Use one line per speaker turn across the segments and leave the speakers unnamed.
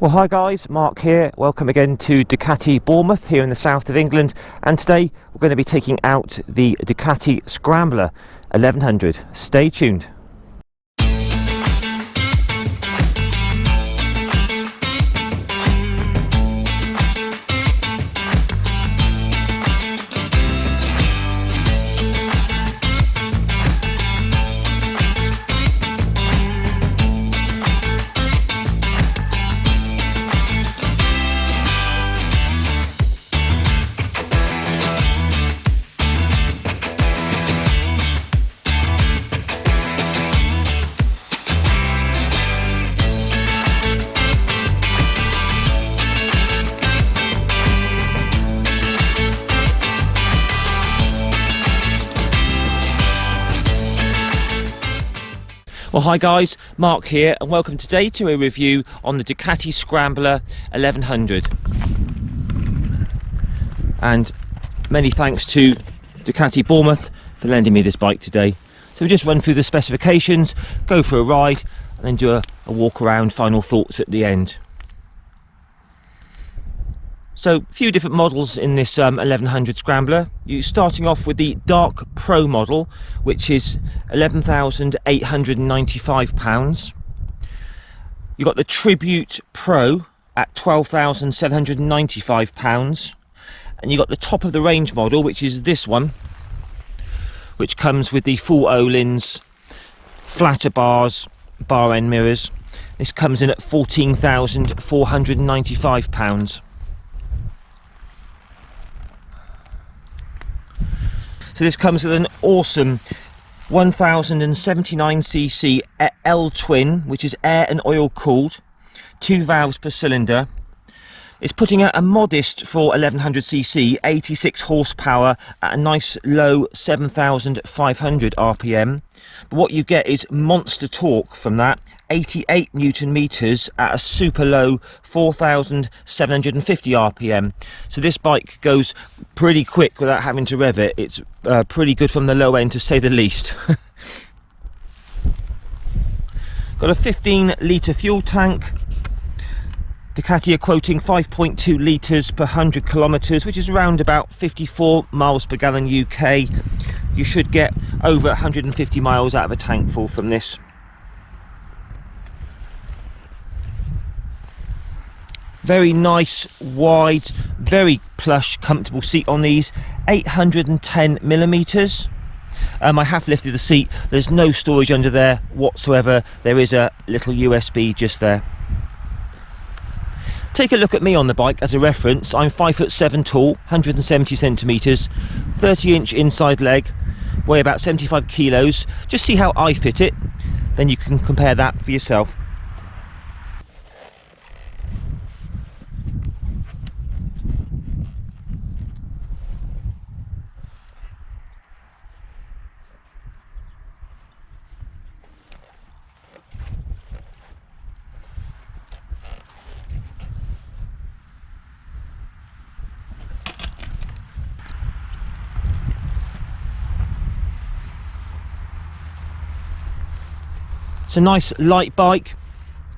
Well, hi guys, Mark here. Welcome again to Ducati Bournemouth here in the south of England, and today we're going to be taking out the Ducati Scrambler 1100. Stay tuned. Well, hi guys, Mark here, and welcome today to a review on the Ducati Scrambler 1100. And many thanks to Ducati Bournemouth for lending me this bike today. So we'll just run through the specifications, go for a ride, and then do a walk around, final thoughts at the end. So a few different models in this 1100 Scrambler. You're starting off with the Dark Pro model, which is £11,895. You've got the Tribute Pro at £12,795. And you've got the top of the range model, which is this one, which comes with the full O-lins, flatter bars, bar end mirrors. This comes in at £14,495. So this comes with an awesome 1079cc L-twin, which is air and oil cooled, 2 valves per cylinder. It's putting out a modest, for 1100cc, 86 horsepower at a nice low 7,500 RPM. But what you get is monster torque from that, 88 Newton meters at a super low 4,750 RPM. So this bike goes pretty quick without having to rev it. It's pretty good from the low end, to say the least. Got a 15-litre fuel tank. Ducati are quoting 5.2 litres per 100 kilometres, which is around about 54 miles per gallon UK. You should get over 150 miles out of a tank full from this. Very nice, wide, very plush, comfortable seat on these. 810 millimeters. I have lifted the seat. There's no storage under there whatsoever. There is a little USB just there. Take a look at me on the bike as a reference. I'm 5'7" tall, 170 centimeters, 30-inch inside leg, weigh about 75 kilos. Just see how I fit it, then you can compare that for yourself. It's a nice light bike,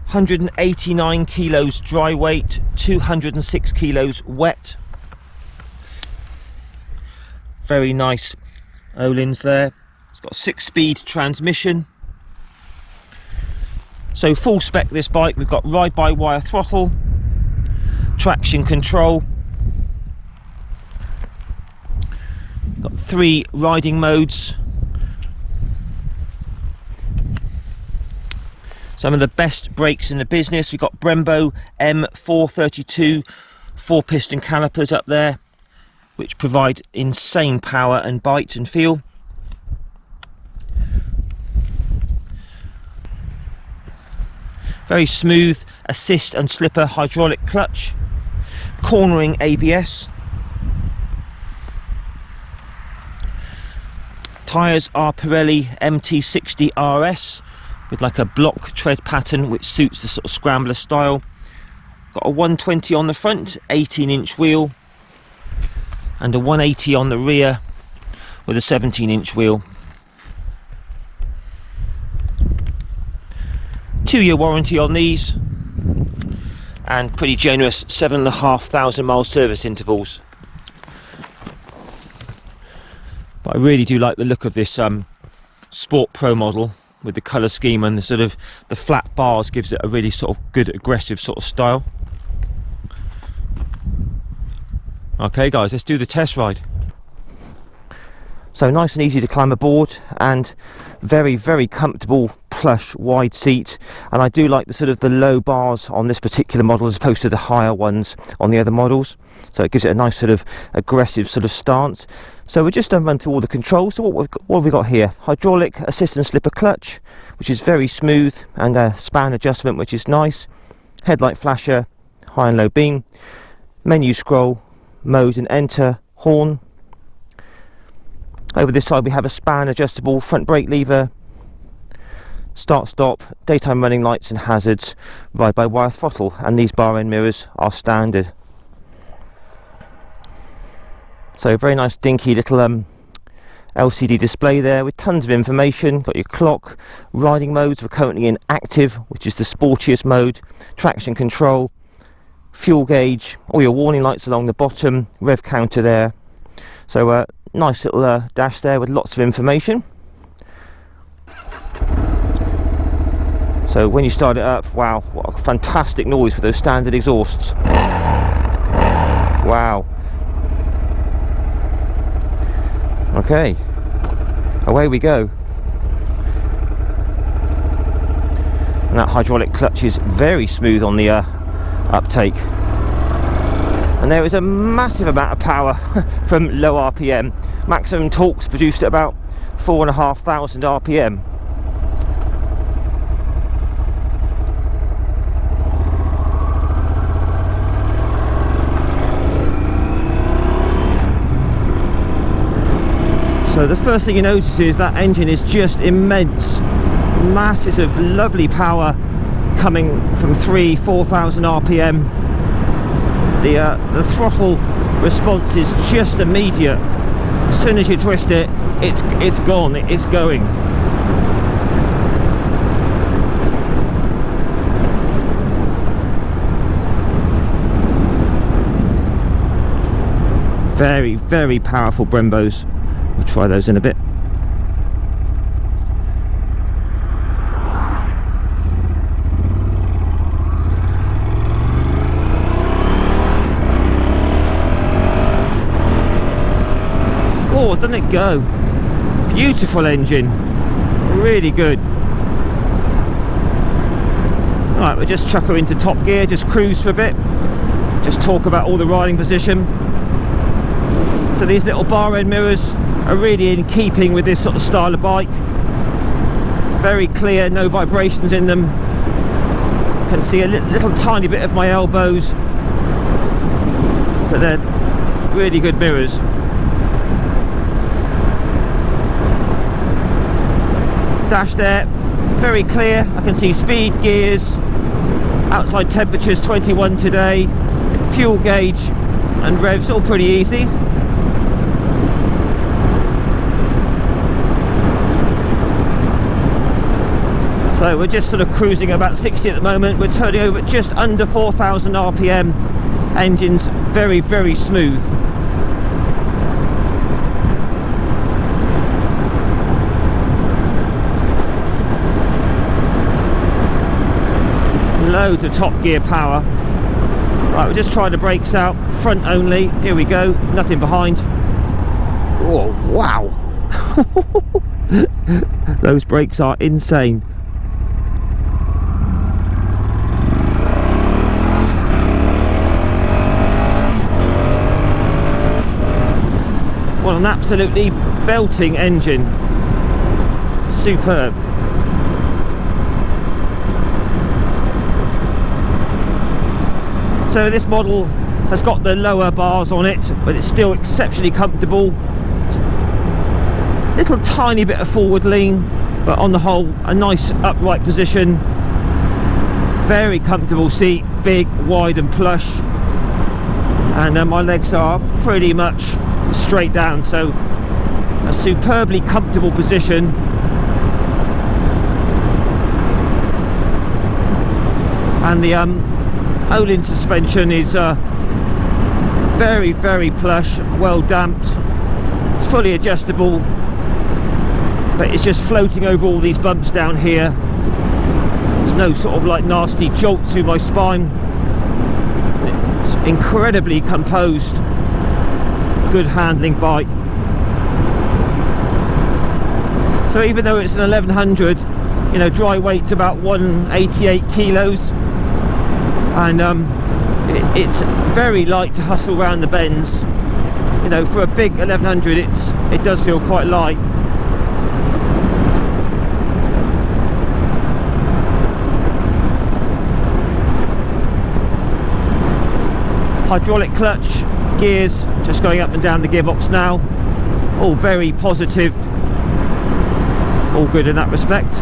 189 kilos dry weight, 206 kilos wet. Very nice O-lins there. It's got a 6-speed transmission. So full spec this bike. We've got ride-by-wire throttle, traction control, got 3 riding modes. Some of the best brakes in the business. We've got Brembo M432 4-piston calipers up there, which provide insane power and bite and feel. Very smooth assist and slipper hydraulic clutch. Cornering ABS. Tyres are Pirelli MT60 RS. With like a block tread pattern which suits the sort of Scrambler style. Got a 120 on the front, 18-inch wheel, and a 180 on the rear with a 17-inch wheel. 2-year warranty on these. and pretty generous 7,500 mile service intervals. But I really do like the look of this Sport Pro model with the colour scheme, and the sort of the flat bars gives it a really sort of good aggressive sort of style. Okay guys, let's do the test ride. So nice and easy to climb aboard, and very, very comfortable plush wide seat. And I do like the sort of the low bars on this particular model as opposed to the higher ones on the other models, so it gives it a nice sort of aggressive sort of stance. So we're just run through all the controls. So what have we got here? Hydraulic assist and slipper clutch, which is very smooth, and a span adjustment, which is nice. Headlight flasher, high and low beam, menu scroll, mode and enter, horn. Over this side we have a span adjustable front brake lever, start stop, daytime running lights and hazards, ride by wire throttle, and these bar end mirrors are standard. So very nice dinky little LCD display there with tons of information. Got your clock, riding modes. We're currently in active, which is the sportiest mode, traction control, fuel gauge, all your warning lights along the bottom, rev counter there. So nice little dash there with lots of information. So when you start it up, wow, what a fantastic noise with those standard exhausts. Wow. Okay, away we go. And that hydraulic clutch is very smooth on the uptake. And there is a massive amount of power from low RPM. Maximum torque's produced at about 4,500 RPM. So the first thing you notice is that engine is just immense. Masses of lovely power coming from 4,000 RPM. The throttle response is just immediate. As soon as you twist it, it's gone, it's going. Very, very powerful Brembos. We'll try those in a bit. Oh, doesn't it go? Beautiful engine, really good. Right, we'll just chuck her into top gear, just cruise for a bit, just talk about all the riding position. So these little bar end mirrors are really in keeping with this sort of style of bike. Very clear, no vibrations in them. Can see a little tiny bit of my elbows, but they're really good mirrors. Dash there, very clear. I can see speed, gears, outside temperatures 21 today, fuel gauge and revs, all pretty easy. So we're just sort of cruising about 60 at the moment. We're turning over at just under 4,000 RPM. Engine's very, very smooth. Loads of top gear power. Right, we're just trying the brakes out, front only. Here we go, nothing behind. Oh wow. Those brakes are insane. What an absolutely belting engine. Superb. So this model has got the lower bars on it, but it's still exceptionally comfortable. Little tiny bit of forward lean, but on the whole a nice upright position. Very comfortable seat, big, wide and plush. And my legs are pretty much straight down, so a superbly comfortable position. And the Olin suspension is very, very plush, well damped. It's fully adjustable, but it's just floating over all these bumps down here. There's no sort of like nasty jolt through my spine. It's incredibly composed, good handling bike. So even though it's an 1100, you know, dry weight's about 188 kilos, and it's very light to hustle around the bends. You know, for a big 1100, it does feel quite light. Hydraulic clutch, gears, just going up and down the gearbox now. All very positive, all good in that respect.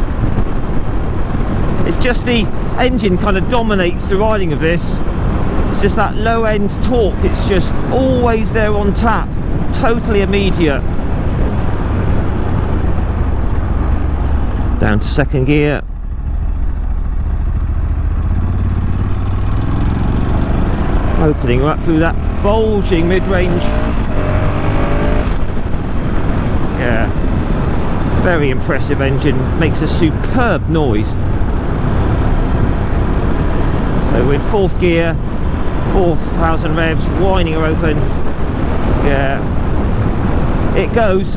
It's just the engine kind of dominates the riding of this. It's just that low end torque, it's just always there on tap, totally immediate. Down to second gear. Opening up through that bulging mid-range. Yeah, very impressive engine, makes a superb noise. So we're in fourth gear, 4,000 revs, winding her open. Yeah, it goes.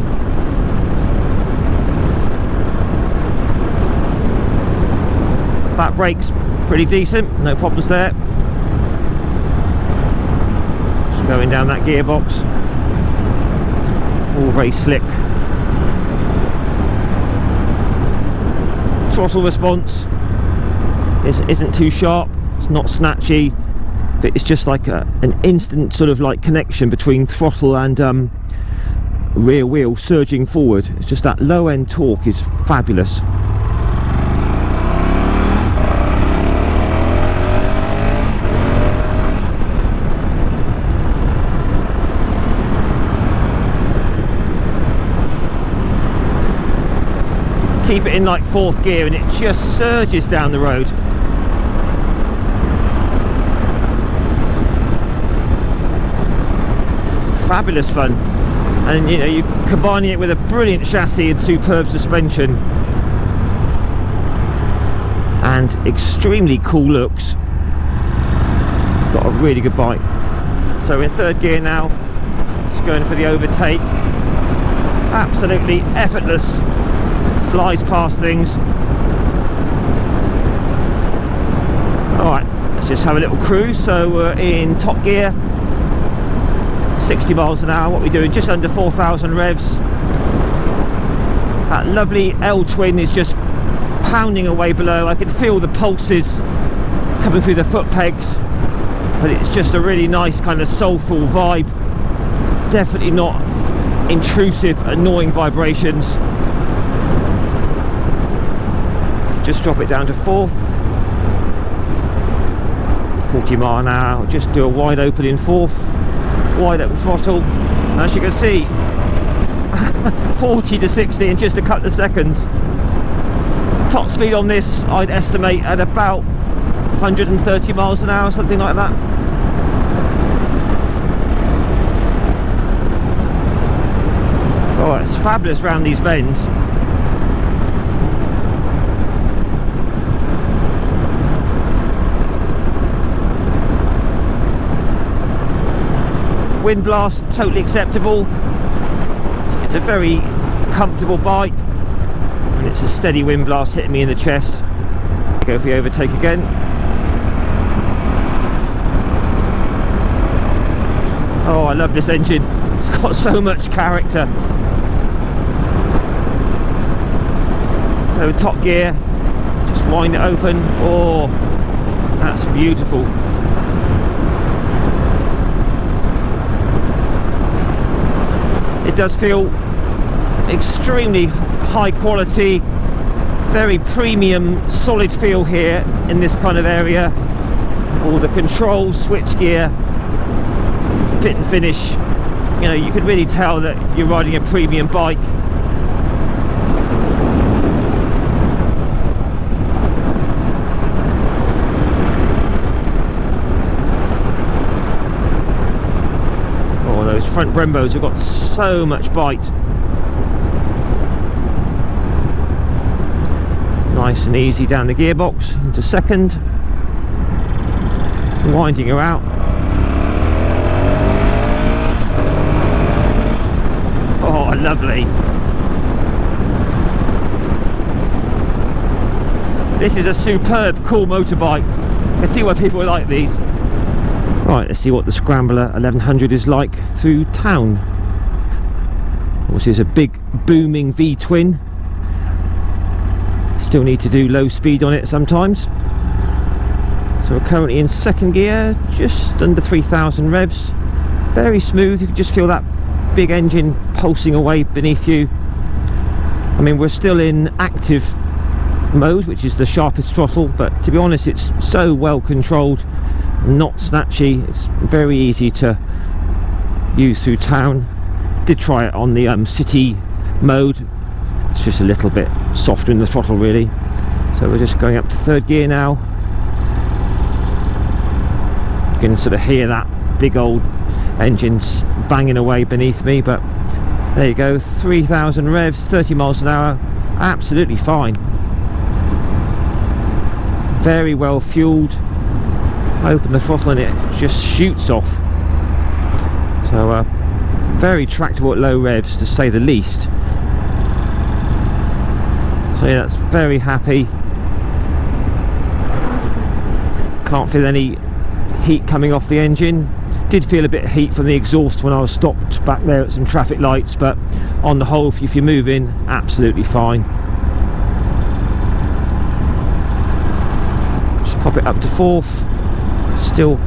Back brake's pretty decent, no problems there. Just going down that gearbox, all very slick. Throttle response isn't too sharp, it's not snatchy, but it's just like an instant sort of like connection between throttle and rear wheel surging forward. It's just that low end torque is fabulous. Keep it in like fourth gear and it just surges down the road. Fabulous fun, and you know, you combining it with a brilliant chassis and superb suspension and extremely cool looks. Got a really good bike. So in third gear now, just going for the overtake. Absolutely effortless. Flies past things. Alright, let's just have a little cruise. So we're in top gear, 60 miles an hour. What we're doing, just under 4,000 revs. That lovely L-twin is just pounding away below. I can feel the pulses coming through the foot pegs, but it's just a really nice kind of soulful vibe. Definitely not intrusive, annoying vibrations. Just drop it down to fourth, 40 mile an hour. Just do a wide open in fourth, wide open throttle. As you can see, 40 to 60 in just a couple of seconds. Top speed on this I'd estimate at about 130 miles an hour, something like that. Oh, it's fabulous round these bends. Wind blast, totally acceptable. It's a very comfortable bike, and it's a steady wind blast hitting me in the chest. Go for the overtake again. Oh, I love this engine. It's got so much character. So top gear, just wind it open. Oh, that's beautiful. It does feel extremely high quality, very premium, solid feel here in this kind of area. All the controls, switch gear, fit and finish. You know, you can really tell that you're riding a premium bike. front Brembos have got so much bite. Nice and easy down the gearbox into second, winding her out. Oh, lovely. This is a superb, cool motorbike. I can see why people like these. Right, let's see what the Scrambler 1100 is like through town. Obviously it's a big booming V-twin. Still need to do low speed on it sometimes. So we're currently in second gear, just under 3,000 revs. Very smooth, you can just feel that big engine pulsing away beneath you. I mean, we're still in active mode, which is the sharpest throttle, but to be honest it's so well controlled, not snatchy. It's very easy to use through town. Did try it on the city mode. It's just a little bit softer in the throttle really. So we're just going up to third gear now. You can sort of hear that big old engines banging away beneath me, but there you go, 3,000 revs, 30 miles an hour, absolutely fine. Very well fueled. I open the throttle and it just shoots off. So very tractable at low revs, to say the least. So yeah, that's very happy. Can't feel any heat coming off the engine. Did feel a bit of heat from the exhaust when I was stopped back there at some traffic lights, but on the whole, if you're moving, absolutely fine. Just pop it up to fourth. Still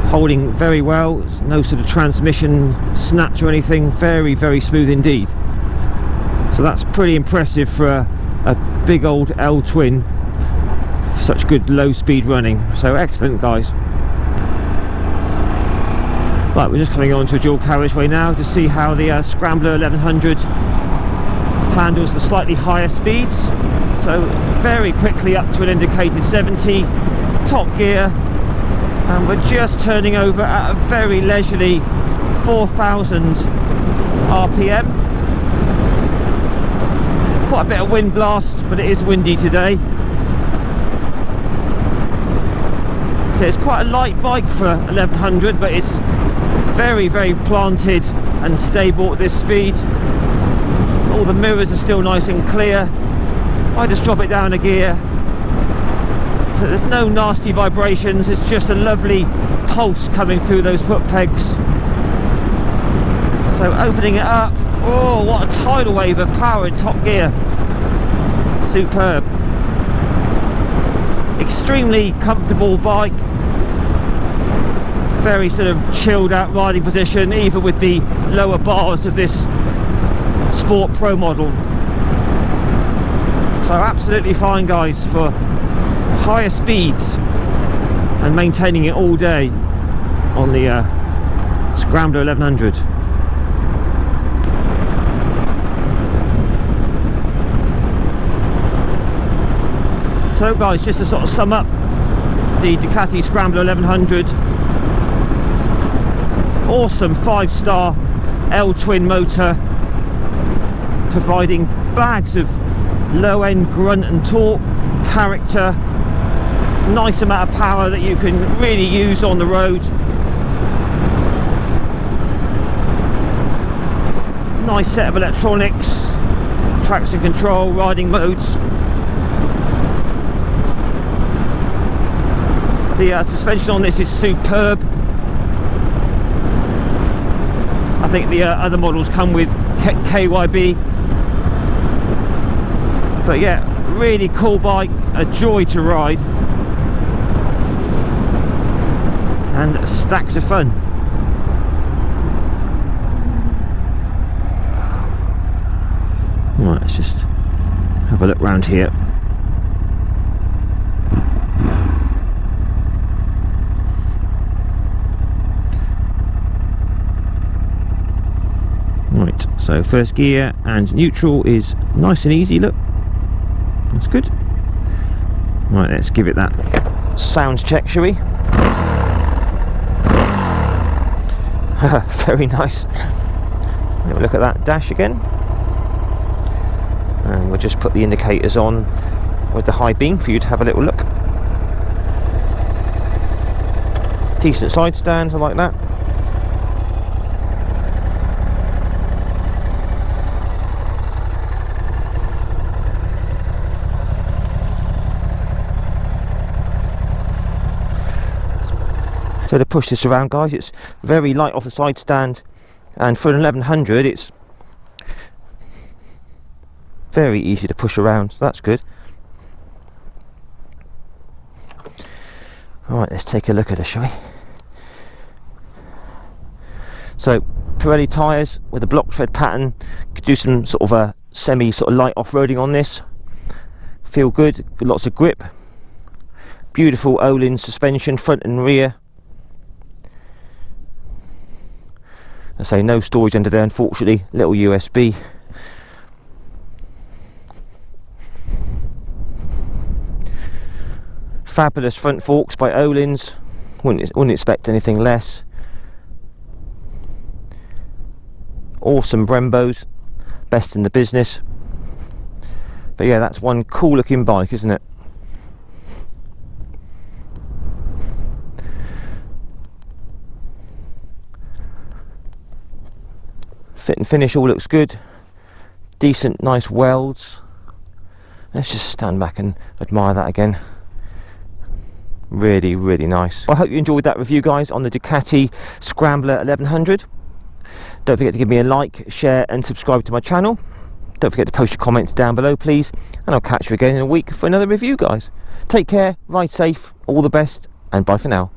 holding very well. There's no sort of transmission snatch or anything. Very, very smooth indeed. So that's pretty impressive for a big old L twin. Such good low speed running. So excellent, guys. Right, we're just coming on to a dual carriageway now to see how the Scrambler 1100 handles the slightly higher speeds. So very quickly up to an indicated 70, top gear, and we're just turning over at a very leisurely 4,000 RPM. Quite a bit of wind blast, but it is windy today. So it's quite a light bike for 1100, but it's very, very planted and stable at this speed. All the mirrors are still nice and clear. I just drop it down a gear, so there's no nasty vibrations. It's just a lovely pulse coming through those foot pegs. So opening it up, oh, what a tidal wave of power in top gear. Superb. Extremely comfortable bike. Very sort of chilled out riding position, even with the lower bars of this Sport Pro model. So absolutely fine, guys, for higher speeds and maintaining it all day on the Scrambler 1100. So guys, just to sort of sum up the Ducati Scrambler 1100, awesome 5-star L twin motor, providing bags of low-end grunt and torque, character, nice amount of power that you can really use on the road. Nice set of electronics, traction control, riding modes. The suspension on this is superb. I think the other models come with KYB. But yeah, really cool bike, a joy to ride, and stacks of fun. Right, let's just have a look round here. Right, so first gear and neutral is nice and easy, look. That's good. Right, let's give it that sound check, shall we? Very nice. Have a look at that dash again, and we'll just put the indicators on with the high beam for you to have a little look. Decent side stands, I like that. So to push this around, guys, it's very light off the side stand, and for an 1100 it's very easy to push around, so that's good. Alright, let's take a look at it, shall we? So Pirelli tyres with a block tread pattern, could do some sort of a semi sort of light off-roading on this. Feel good, lots of grip. Beautiful Öhlins suspension, front and rear. I say no storage under there, unfortunately. Little USB. Fabulous front forks by Öhlins. Wouldn't expect anything less. Awesome Brembos, best in the business. But yeah, that's one cool looking bike, isn't it? Fit and finish all looks good. Decent, nice welds. Let's just stand back and admire that again. Really, really nice. I hope you enjoyed that review, guys, on the Ducati Scrambler 1100. Don't forget to give me a like, share and subscribe to my channel. Don't forget to post your comments down below, please, and I'll catch you again in a week for another review, guys. Take care, ride safe, all the best, and bye for now.